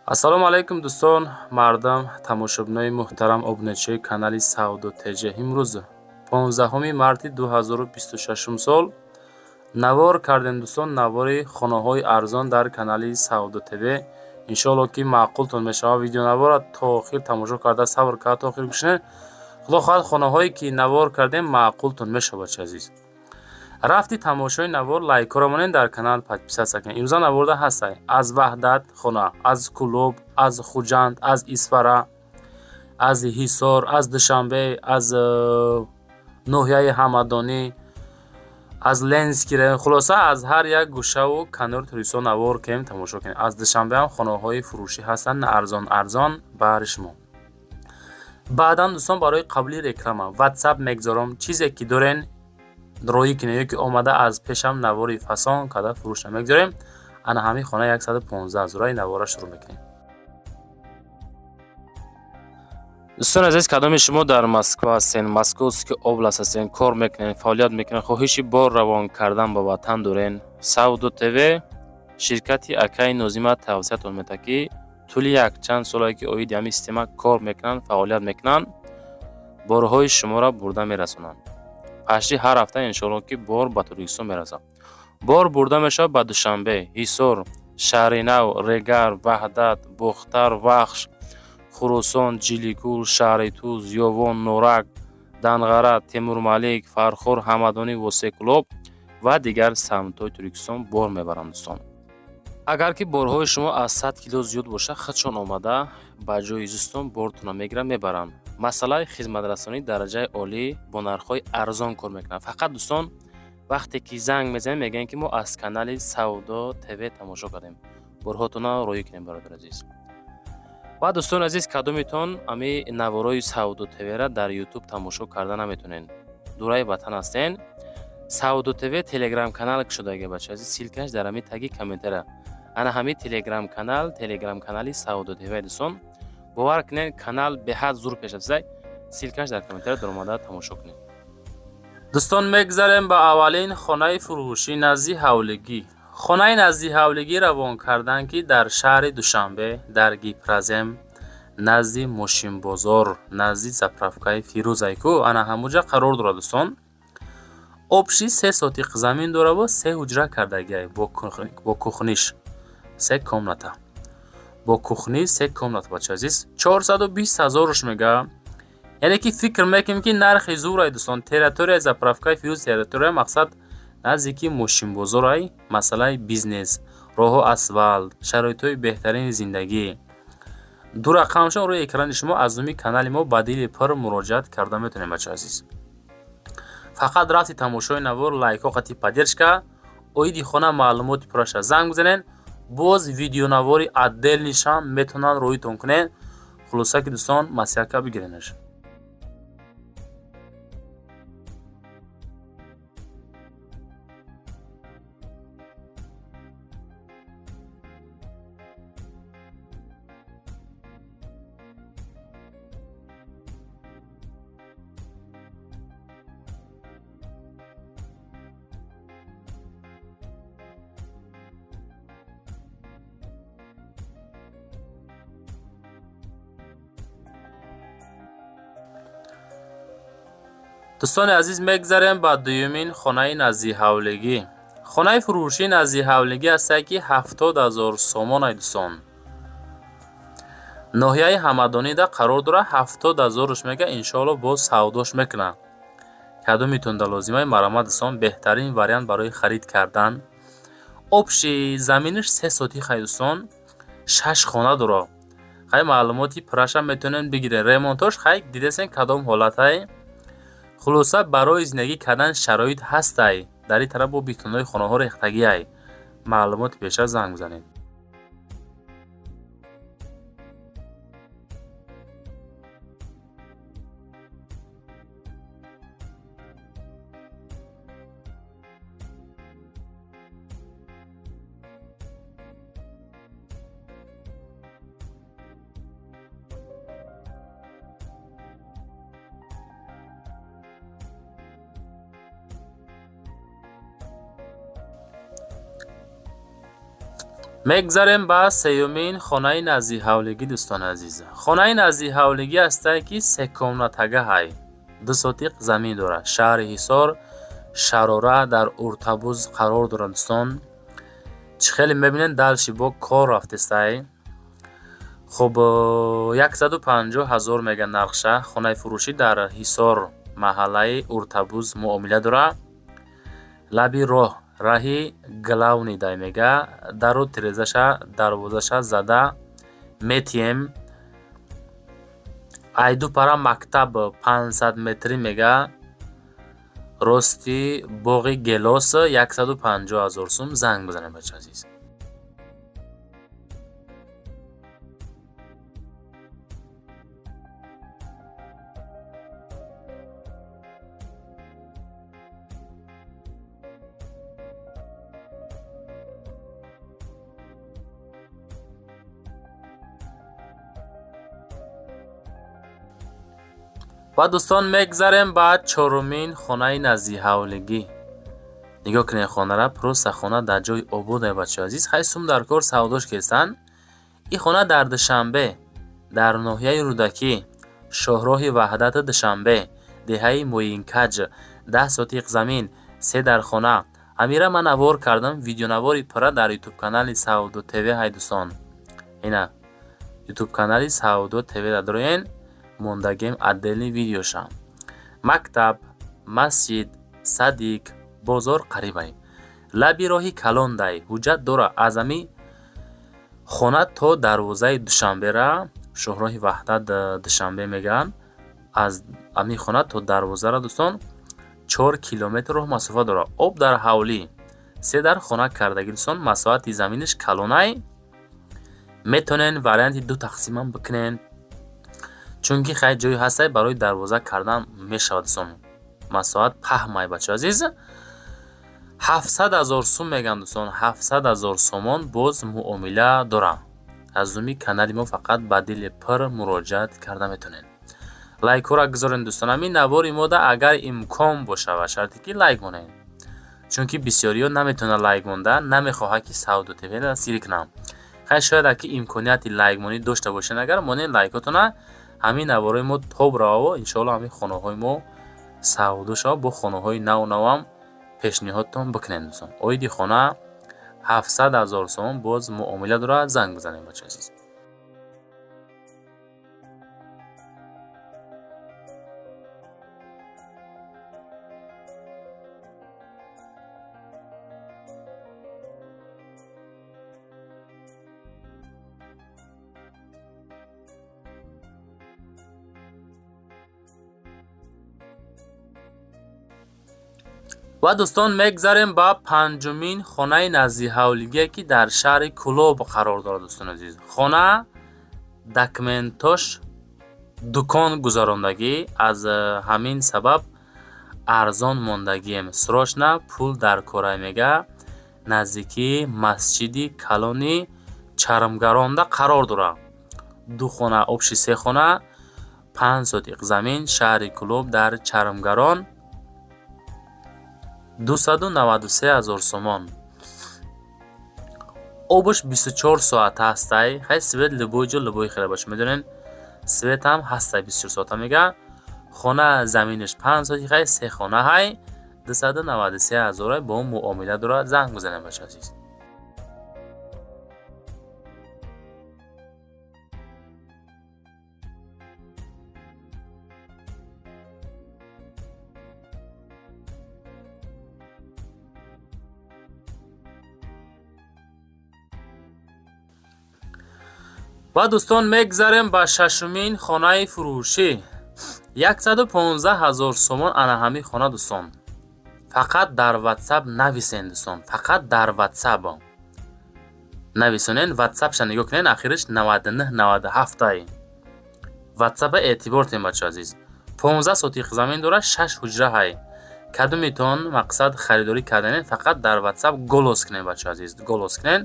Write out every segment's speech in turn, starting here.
ассалому алайкум дӯстон, мардам, тамошобинони муҳтарам, обуначиҳои канали Саудо ТЖ. Имрӯз 15 марти 2026 сол навор кардем дӯстон, навори хонаҳои арзон дар канали Саудо ТВ. Иншоалло ки маъқултон мешавад. Видеонавора то охир тамошо карда сабр карда то охир гӯш кунед. худо хоҳад хонаҳое ки навор кардем маъқултон мешавад азиз. рафти тамошои навор лайкҳоро монед, дар канал подписатсия кунед. имрӯза наворда ҳастай аз Ваҳдат хона, аз Кулуб, аз Хуҷанд, аз Исфара, аз Ҳисор, аз Душанбе, аз ноҳияи Ҳамадонӣ, аз Ленский район, хулоса аз ҳар як гӯшаву канори туристо навор кем тамошо кунед. аз Душанбе ҳам хонаҳои фурӯшӣ ҳастанд, арзон баҳри шумо. баъдан дӯстон барои қаблии реклама WhatsApp мегзорам, чизе ки дорен роӣ кинед ёки омада аз пешам навори фасон када фурӯш мегзорем. ана ҳамин хона 115 000 навора шурӯъ мекунем. дӯстон азиз, кадоми шумо дар Москва ҳастен, Московский област ҳастен, кор мекунед, фаъолият мекунед, хоҳиши бор равон кардан ба ватан дорен, Саудо ТВ ширкати Акаи Нозима тавсиятон метавад ки тӯли якчанд соле ки оиди ҳамин система кор мекунанд, фаъолият мекунанд, борҳои шуморо бурда мерасонанд. пашти ҳар ҳафта иншоалло ки бор ба Туркистон мерасад. бор бурда мешавад ба Душанбе, Ҳисор, Шаҳри Нав, Регар, Ваҳдат, Бухтар, Вахш, Хурусон, Ҷилигул, Шаҳри Туз, Ёвон, Норак, Данғара, Темурмалик, Фархор, Ҳамадонӣ, Восекулоб ва дигар самтҳои Туркистон бор мебаранд дӯстон. агар ки борҳои шумо аз 100 кило зиёд бошад, худшон омада ба ҷои зистон бортона мегиранд, мебаранд. масъалаи хизматрасонӣ дараҷаи олӣ бо нархҳои арзон кор мекунанд. фақат дӯстон вақте ки занг мезанем мегӯянд ки мо аз канали Саудо ТВ тамошо кардем. борҳотона роӣ кунем бародар азиз. ва дӯстон азиз, кадомитон ами наворои Саудо ТВ-ра дар YouTube тамошо карда наметонен, дураи ватан ҳастен, Саудо ТВ телеграм канал кушодаги бача азиз, силкаш дар ами таги комментария. ана ҳами телеграм канали Саудо ТВ дӯстон. бовар кунед, канал беҳад зур пеш афзай. силкаш дар комментария дар омада тамошо кунед. дӯстон мегзарем ба аввалин хонаи фурӯшӣ назди ҳавлигӣ. хонаи назди ҳавлигӣ равон кардан ки дар шаҳри Душанбе, дар Гипразем, назди Мошинбозор, назди заправкаи Фирӯзайку, ана ҳамуҷа қарор дорад дӯстон. обши 3 сотиқ замин дора ва 3 ҳуҷра кардагиай бо кухниш 3 комната. бо кухни 3 комната бача азиз 420 000 мега. яъне ки фикр мекунем ки нархи зурай дӯстон. территорияи заправкаи Фирӯз, территория мақсад наздики Мошинбозорай, масъалаи бизнес, роҳу асфалт, шароитҳои беҳтарини зиндагӣ. ду рақамшон рӯи экрани шумо аз номи канали мо ба дили пир муроҷиат карда метавонем бача азиз. фақат рафти тамошои навор, лайкҳо, қати поддержка, оиди хона маълумоти пурраша занг бизанед, боз видеонавори отделнишам метавонанд роитон кунед. хулоса ки дӯстон масъалка бигиренаш. дӯстони азиз, мегзарем ба дуюмин хонаи назди ҳавлигӣ. хонаи фурӯшии назди ҳавлигӣ ҳастае ки 70 000 сомонай дӯстон. ноҳияи Ҳамадонида қарор дора 70 000 мега. иншоалло боз савдош мекуна. кадомитон дар лозимаи марамат дӯстон, беҳтарин вариант барои харид кардан. обши заминиш 3 сотиқай дӯстон, 6 хона дора. хай маълумоти пурраша метавонем бигирем. ремонтош хай дидесен кадом ҳолатай. хулоса барои зиндагӣ кардан шароит ҳастай. дар ин тараф бо битонаи хонаҳо рехтагиай. маълумоти бештар занг бизанед. мегзарем ба сеюмин хонаи наздиҳавлигӣ. Дӯстони азиз, хонаи наздиҳавлигӣ ҳастае ки секомнатагаҳай 2 сотиқ замин дорад. Шаҳри Ҳисор Шарора дар Уртабуз қарор дорад. Дӯстон чӣ хеле мебинед далши бо кор рафтестай. хуб 150,000 мега нархша. хонаи фурӯшӣ дар Ҳисор маҳаллаи Уртабуз муомила дорад. лаби роҳ раҳи главни дай мега дару тирезаша дарвозаша зада метием. айду пара мактаб 500 метри мега. рости боғи гелос 150,000 сум. занг бизанед бача азиз. ва дӯстон мегзарем ба чорумин хонаи наздиҳавлигӣ. нигоҳ кунед хонара просто хона дар ҷои ободе бачаи азиз. ҳай сум дар кор савдош кесан. ин хона дар Душанбе дар ноҳияи Рӯдакӣ шоҳроҳи Ваҳдат Душанбе деҳаи Моинкаҷ 10 сотиқ замин 3 дар хона. амира ман навор кардам видеонавори пурра дар YouTube канали Саудо ТВ. ҳай дӯстон ина YouTube канали Саудо ТВ дадроен мондагем отдельни видеоша. мактаб масҷид садик бозор қарибай лаби роҳи калондай. ҳуҷҷат дора аз ами хона то дарвозаи Душанбера. шоҳроҳи Ваҳдат Душанбе меган. аз ами хона то дарвозара дӯстон 4 километр роҳ масофа дора. об дар ҳавлӣ 3 дар хона кардагӣ. дӯстон масоҳати заминиш калонай. метонен варианти 2 тақсиман бикунен, чунки хай ҷои ҳастай барои дарвоза кардан мешавад. дӯстон масоҳат паҳмай бача азиз. 700,000 сум мегам. дӯстон 700,000 сомон боз муомила дора. аз зуми канали мо фақат ба дили пир муроҷиат карда метонен. лайкора гузорен дӯстон. ҳамин навори мода агар имкон боша ва шарте ки лайк монед, чунки бисёриё наметона лайк монда, намехоҳад ки Саудо ТВ дастгирӣ кунам. хай шояд аки имконияти лайк монӣ дошта бошен, агар монед лайкотона ҳамин навораи мо тоб раво. иншоалло ҳамин хонаҳои мо саудо шава. бо хонаҳои навам пешниҳодтон бикунед дӯстон. оиди хона 700,000 сомон боз муомила дорад. занг бизанед бача азиз. ва дӯстон мегзарем ба панҷумин хонаи наздиҳавлигие ки дар шаҳри Кӯлоб қарор дорад. дӯстон азиз, хона документош дукон гузарондагӣ. аз ҳамин сабаб арзон мондагием. срочна пул дар корай мега наздики масҷиди калони чармгаронда қарор дорад. 2 хона обши 3 хона 5 сотиқ замин шаҳри Кӯлоб дар Чармгарон 293,000 сомон. обуш 24 соата ҳастай. ҳай свет любой ҷо любой хела баша медонен. свет ҳам ҳастай 24 соата мега. хона заминиш 5 сотиқ ҳай 3 хона ҳай 293,000 бо муомила дорад. занг бизанед бача азиз. ва дӯстон мегзарем ба шашумин хонаи фурӯшӣ. 115,000 сомон ана ҳамин хона дӯстон. фақат дар WhatsApp нависен дӯстон. фақат дар WhatsApp нависонен. WhatsAppша нигоҳ кунен ахириш 9997 ай. WhatsApp эътибор тен бача азиз. 15 сотиқ замин дора 6 ҳуҷра ҳай. кадумитон мақсад харидорӣ карданен фақат дар WhatsApp голос кунен бача азиз. голос кунен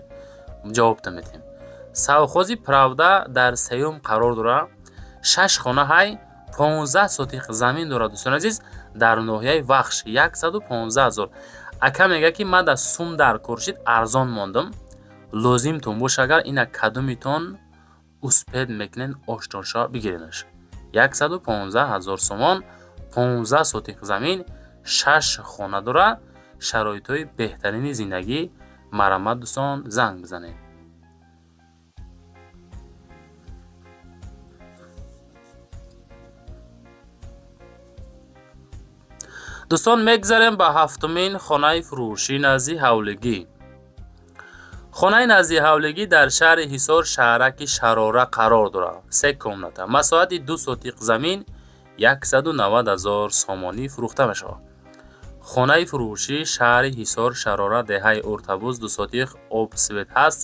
ҷавобтон метем. савхози Правда дар сеюм қарор дора. 6 хона ҳай 15 сотиқ замин дора дӯстон азиз. дар ноҳияи Вахш 115,000. ака мега ки ман дар сум дар Куршид арзон мондам. лозимтон бош агар ина кадумитон успед мекунен оштоншо бигиринаш. 115,000 сомон, 15 сотих замин, 6 хона дора, шароитҳои беҳтарини зиндагӣ. марамат дӯстон занг бизанед. дӯстон мегзарем ба ҳафтумин хонаи фурӯшӣ назди ҳавлигӣ. хонаи назди ҳавлигӣ дар шаҳри ҳисор шаҳраки шарора қарор дорад. 3 комната, масоҳати 2 сотиқ замин, 190,000 сомонӣ фурӯхта мешавад. хонаи фурӯшӣ шаҳри ҳисор шарора, деҳаи уртабуз, 2 сотиқ, об свет ҳаст,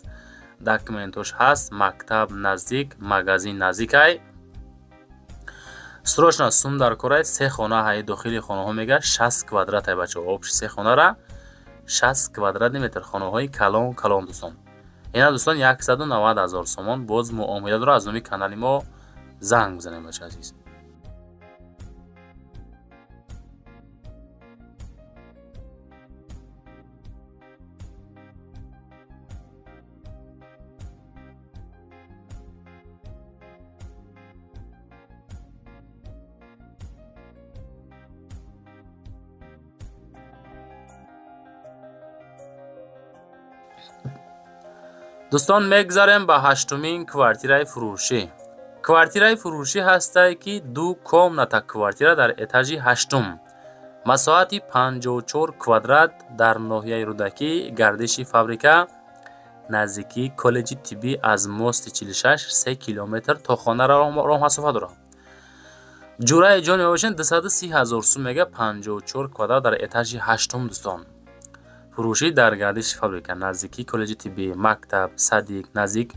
документош ҳаст, мактаб наздик, магазин наздикай. срочно сум дар корай. 3 хона ҳаи дохили хонаҳо мега 60 квадратай бачаҳо. обши 3 хонара 60 квадрат метр, хонаҳои калон калон дӯстон. ина дӯстон 190,000 сомон. боз муомила дора. аз номи канали мо занг бизанем бача азиз. дӯстон мегзарем ба ҳаштумин квартираи фурӯшӣ. квартираи фурӯшӣ ҳастае ки 2 комната квартира дар этажи ҳаштум, масоҳати 54 квадрат, дар ноҳияи рӯдакӣ, гардиши фабрика, наздикии коллеҷи тиббӣ. аз мости 46 3 километр то хона роҳмасофа дорад. ҷураи ҷон мебошен 230,000 сум мега 54 квадрат дар этажи ҳаштум дӯстон. фурӯшӣ дар гардиши фабрика, наздикии коллеҷи тиббӣ, мактаб, садик наздик.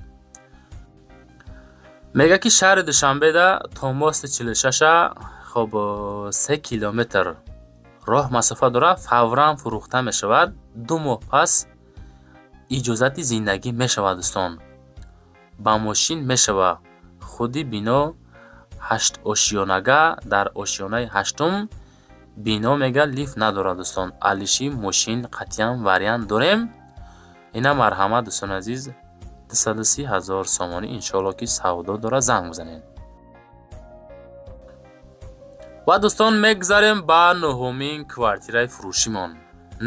мега ки шаҳри душанбеда то мости 46 хоб 3 километр роҳ масофа дорад. фавран фурӯхта мешавад. 2 моҳ пас иҷозати зиндагӣ мешавад дӯстон. ба мошин мешава. худи бино 8 ошёнага, дар ошёнаи ҳаштум бино мега лифт надорад дӯстон. алиши мошин қатъиян вариант дорем. ина марҳамат дӯстон азиз. 230,000 сомонӣ иншоалло ки савдо дора. занг бизанед. ва дӯстон мегзарем ба нӯҳумин квартираи фурӯшимон.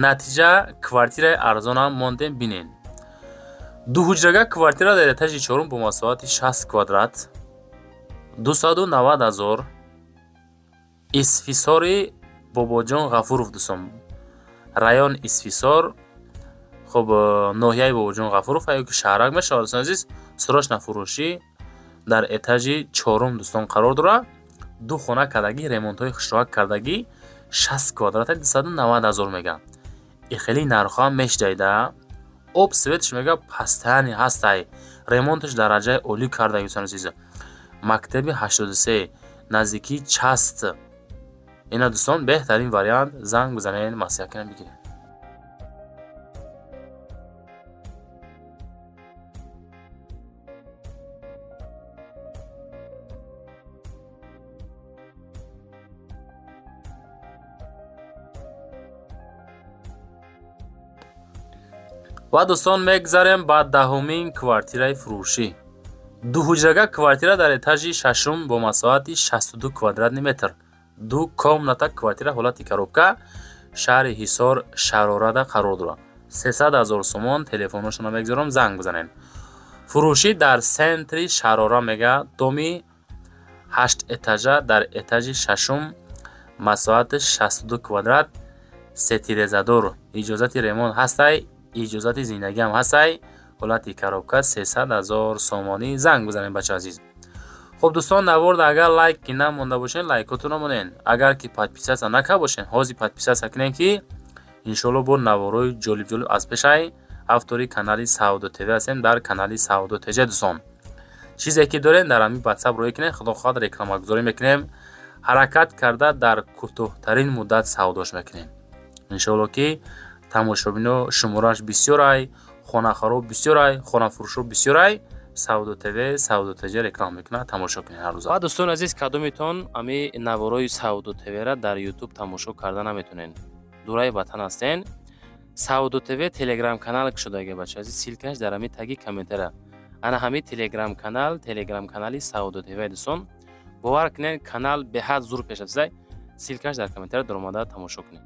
натиҷа квартираи арзонам мондем бинен. дуҳуҷрага квартира дар этажи 4 бо масоҳати 60 квадрат, 290,000. исфисори бобоҷон ғафуров дӯстон. район исфисор. хоб ноҳияи бобоҷон ғафуров ё ки шаҳрак мешавад дӯстон азиз. срочна фурӯшӣ дар этажи 4 дӯстон қарор дорад. 2 хона кардагӣ, ремонтҳои хушроҳак кардагӣ, 60 квадрата 290,000 мега. ихели нархҳоам мешдайда. об светш мега пастаяни ҳастай. ремонташ дараҷаи олӣ кардаги дӯстон азиз. мактаби 83, наздикии част. ина дӯстон беҳтарин вариант. занг бизанед, маслиҳат кунед бигиред. ва дӯстон мегзарем ба даҳумин квартираи фурӯшӣ. дуҳуҷрага квартира дар этажи 6 бо масоҳати 62 квадратни метр, 2 комната квартира ҳолати коробка, шаҳри ҳисор шарорада қарор дорад. 300,000 сомон. телефоношонро мегзорам, занг бизанед. фурӯшӣ дар сентри шарора мега. доми 8 этажа дар этажи 6, масоҳати 62 квадрат, сетирезадор. иҷозати ремонт ҳастай. иҷозати зиндагӣ ҳам ҳастай. ҳолати коробка. 300,000 сомонӣ. занг бизанед бача азиз. хоб дӯстон наворда агар лайк ки намонда бошен лайкотонро монен. агар ки подписатсия накарда бошен ҳозир подписатсия кунен ки иншоалло бо наворои ҷолиб аз пешай. автори канали Саудо ТВ ҳастем. дар канали Саудо ТЖ дӯстон. чизе ки дорен дар ҳамин WhatsApp рӯй кунед. худохоҳ рекламагузорӣ мекунем. ҳаракат карда дар кӯтоҳтарин муддат савдош мекунем. иншоалло ки тамошобино шуморааш бисёрай, хонахароб бисёрай, хонафурӯшо бисёрай. Саудо ТВ, Саудо ТЖ реклама мекунад. тамошо кунед ҳар рӯз. ва дӯстон азиз, кадомитон ами наворои Саудо ТВ ра дар YouTube тамошо карда наметонен. дураи ватан ҳастен. Саудо ТВ телеграм канал шудаги бача. Силкаш дар ҳами таги комментара. Ана ҳами телеграм канали Саудо ТВ дисон. Бовар кунед канал беҳад зур пеш афзай. Силкаш дар комментара дар омада тамошо кунед.